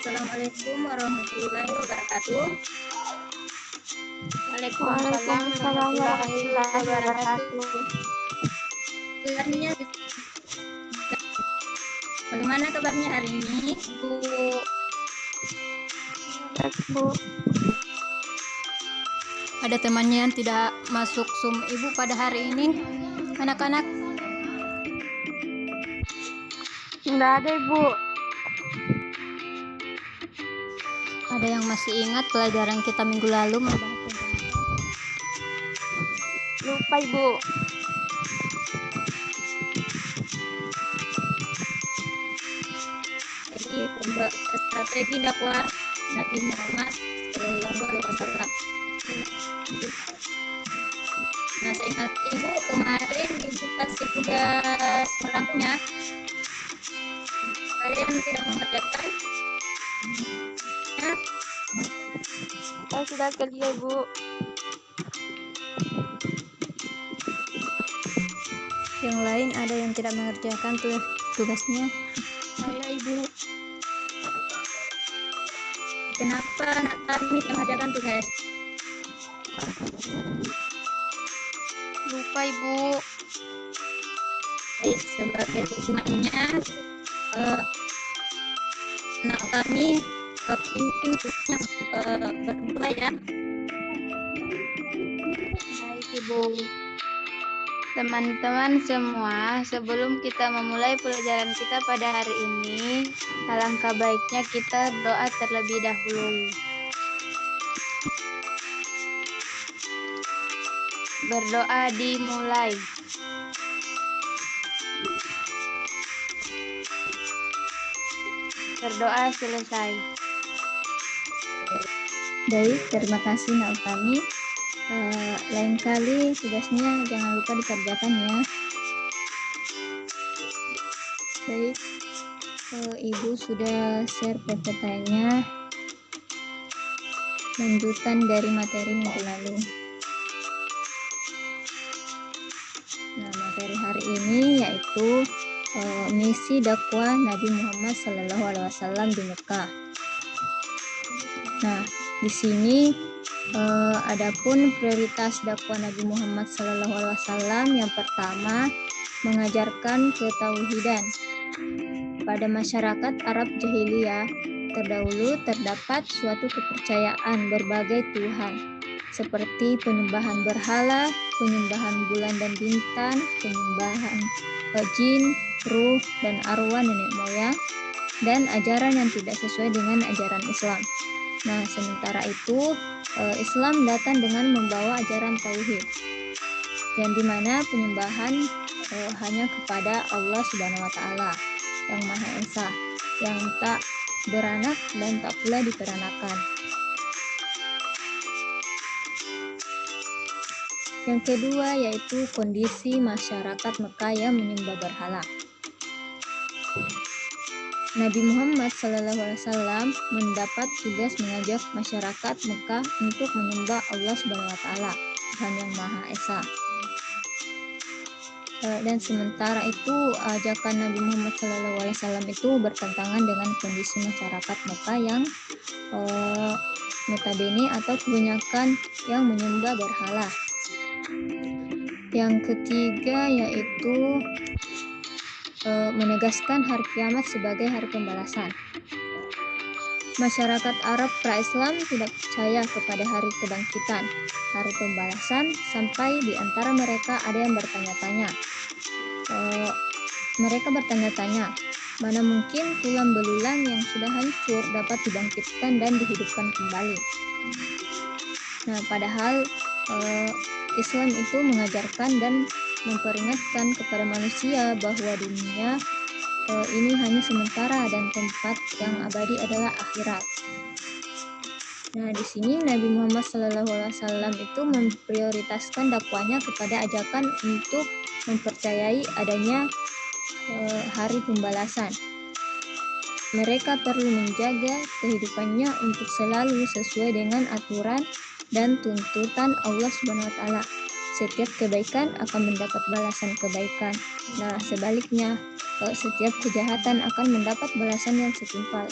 Assalamualaikum warahmatullahi wabarakatuh. Waalaikumsalam warahmatullahi wabarakatuh. Kabarnya, bagaimana kabarnya hari ini, Bu? Baik, Bu. Ada temannya yang tidak masuk Zoom Ibu pada hari ini, anak-anak? Enggak ada, Ibu. Ada yang masih ingat pelajaran kita minggu lalu membahas tentang apa? Lupa, Ibu. Jadi strategi dakwah Nabi Muhammad SAW. Nah, saya ingat Ibu kemarin Ibu kasih tugas orangnya. Kalian tidak mengerjakan? Ya, Saya sudah kerja, Ibu. Yang lain ada yang tidak mengerjakan tugasnya? Saya, Ibu. kenapa anak kami tidak mengerjakan tugas? Lupa, Ibu. Baik, sebagai hukumannya anak kami pimpin khususnya berdua ya. Baik, Ibu. Teman-teman semua, sebelum kita memulai pelajaran kita pada hari ini, alangkah baiknya kita doa terlebih dahulu. Berdoa dimulai. Berdoa selesai. Baik, terima kasih Nak kami. Lain kali tugasnya jangan lupa dikerjakan ya. Baik, Ibu sudah share PPT-nya. Lanjutan dari materi minggu lalu. Nah, materi hari ini yaitu misi dakwah Nabi Muhammad SAW di Mekah. Nah, di sini adapun prioritas dakwah Nabi Muhammad SAW yang pertama mengajarkan ketauhidan. Pada masyarakat Arab jahiliyah terdahulu terdapat suatu kepercayaan berbagai Tuhan seperti penyembahan berhala, penyembahan bulan dan bintang, penyembahan jin, ruh, dan arwah nenek moyang, dan ajaran yang tidak sesuai dengan ajaran Islam. Nah, sementara itu Islam datang dengan membawa ajaran tauhid, yang dimana penyembahan hanya kepada Allah Subhanahu Wa Taala yang Maha Esa, yang tak beranak dan tak pula diperanakan. Yang kedua yaitu kondisi masyarakat Mekah yang menyembah berhala. Nabi Muhammad SAW mendapat tugas mengajak masyarakat Mekah untuk menyembah Allah Subhanahu Wa Taala, Tuhan yang Maha Esa. Dan sementara itu ajakan Nabi Muhammad SAW itu bertentangan dengan kondisi masyarakat Mekah yang notabene atau kebanyakan yang menyembah berhala. Yang ketiga yaitu menegaskan hari kiamat sebagai hari pembalasan. Masyarakat Arab pra-Islam tidak percaya kepada hari kebangkitan, hari pembalasan, sampai di antara mereka ada yang bertanya-tanya. Mereka bertanya-tanya, mana mungkin tulang belulang yang sudah hancur dapat dibangkitkan dan dihidupkan kembali. Nah, padahal Islam itu mengajarkan dan memperingatkan kepada manusia bahwa dunia ini hanya sementara dan tempat yang abadi adalah akhirat. Nah, di sini Nabi Muhammad SAW itu memprioritaskan dakwahnya kepada ajakan untuk mempercayai adanya hari pembalasan. Mereka perlu menjaga kehidupannya untuk selalu sesuai dengan aturan dan tuntutan Allah Subhanahu Wa Taala. Setiap kebaikan akan mendapat balasan kebaikan. Nah, sebaliknya, setiap kejahatan akan mendapat balasan yang setimpal.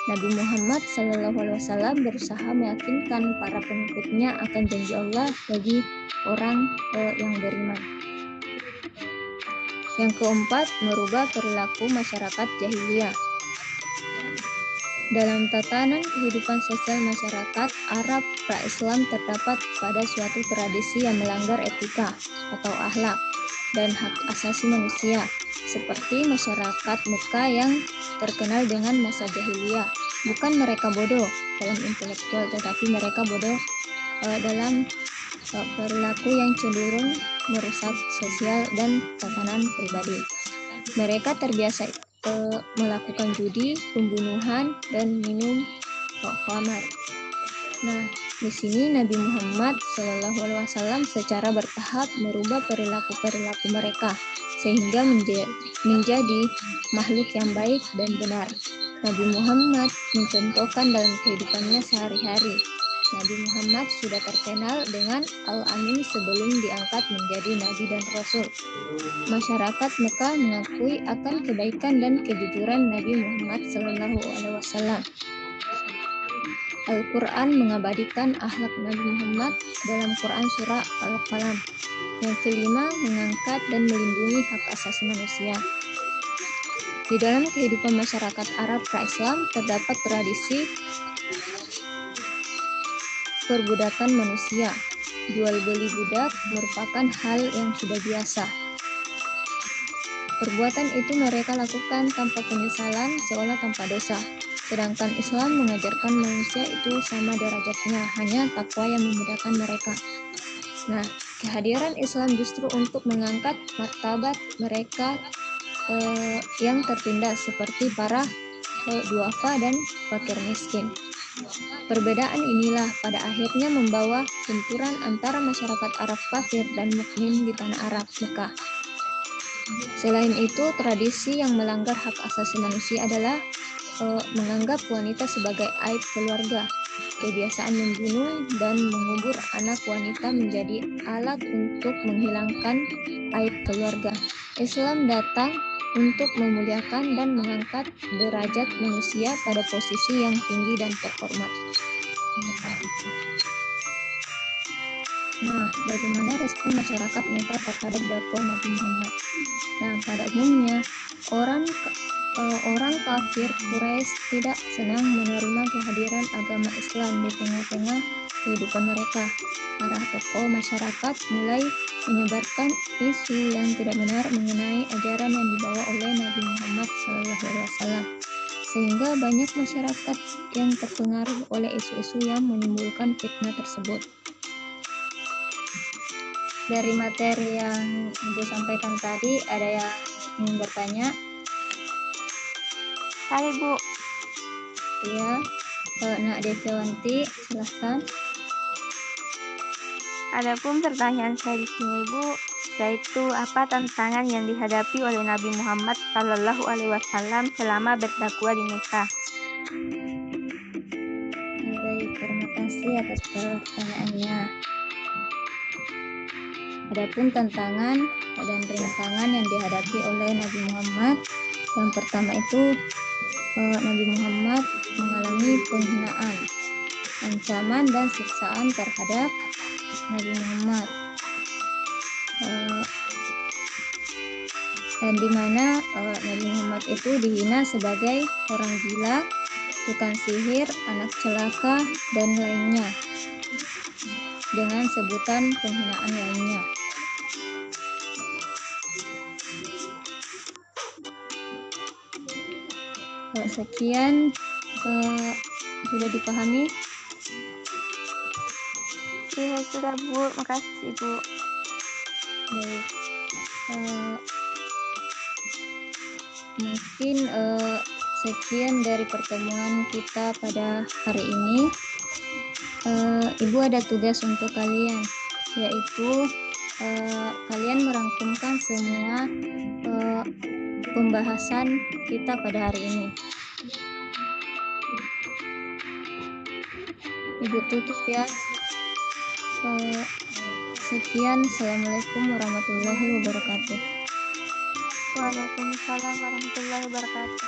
Nabi Muhammad SAW berusaha meyakinkan para pengikutnya akan janji Allah bagi orang yang beriman. Yang keempat, merubah perilaku masyarakat jahiliyah. Dalam tatanan kehidupan sosial masyarakat Arab pra-Islam terdapat pada suatu tradisi yang melanggar etika atau akhlak dan hak asasi manusia, seperti masyarakat Mekah yang terkenal dengan masa jahiliyah. Bukan mereka bodoh dalam intelektual, tetapi mereka bodoh dalam perilaku yang cenderung merusak sosial dan tatanan pribadi. Mereka terbiasa melakukan judi, pembunuhan, dan minum khamar. Nah, di sini Nabi Muhammad SAW secara bertahap merubah perilaku mereka sehingga menjadi makhluk yang baik dan benar. Nabi Muhammad mencontohkan dalam kehidupannya sehari-hari. Nabi Muhammad sudah terkenal dengan Al-Amin sebelum diangkat menjadi Nabi dan Rasul. Masyarakat Mekah mengakui akan kebaikan dan kejujuran Nabi Muhammad SAW. Al-Quran mengabadikan akhlak Nabi Muhammad dalam Quran Surah Al-Qalam. Yang kelima, mengangkat dan melindungi hak asasi manusia. Di dalam kehidupan masyarakat Arab pra-Islam terdapat tradisi perbudakan manusia. Jual beli budak merupakan hal yang sudah biasa. Perbuatan itu mereka lakukan tanpa penyesalan, seolah tanpa dosa. Sedangkan Islam mengajarkan manusia itu sama derajatnya, hanya takwa yang membedakan mereka. Nah, kehadiran Islam justru untuk mengangkat martabat mereka yang tertindas seperti para duafa dan fakir miskin. Perbedaan inilah pada akhirnya membawa benturan antara masyarakat Arab kafir dan mukmin di tanah Arab Mekah. Selain itu, tradisi yang melanggar hak asasi manusia adalah menganggap wanita sebagai aib keluarga. Kebiasaan membunuh dan mengubur anak wanita menjadi alat untuk menghilangkan aib keluarga. Islam datang untuk memuliakan dan mengangkat derajat manusia pada posisi yang tinggi dan terhormat. Nah, bagaimana respon masyarakat Mekah terhadap dakwah Nabi Muhammad? Nah, pada umumnya orang kafir Quraisy tidak senang menerima kehadiran agama Islam di tengah-tengah kehidupan mereka. Para tokoh masyarakat mulai menyebarkan isu yang tidak benar mengenai ajaran yang dibawa oleh Nabi Muhammad SAW, sehingga banyak masyarakat yang terpengaruh oleh isu-isu yang menimbulkan fitnah tersebut. Dari materi yang Ibu sampaikan tadi, ada yang ingin bertanya? Hai Bu. Ya, Nak Devianti, silahkan. Adapun pertanyaan saya di sini Bu, yaitu apa tantangan yang dihadapi oleh Nabi Muhammad SAW selama berdakwah di Mekah? Baik, terima kasih atas pertanyaannya. Adapun tantangan dan rintangan yang dihadapi oleh Nabi Muhammad, yang pertama itu Nabi Muhammad mengalami penghinaan, ancaman dan siksaan terhadap Nabi Muhammad, dan di mana Nabi Muhammad itu dihina sebagai orang gila, tukang sihir, anak celaka, dan lainnya, dengan sebutan penghinaan lainnya. Sekian, sudah dipahami? Iya sudah Bu, makasih Bu. Baik. Mungkin sekian dari pertemuan kita pada hari ini. Ibu ada tugas untuk kalian, yaitu kalian merangkumkan semua pembahasan kita pada hari ini. Ibu tutup ya. Sekian, Assalamualaikum warahmatullahi wabarakatuh. Waalaikumsalam warahmatullahi wabarakatuh.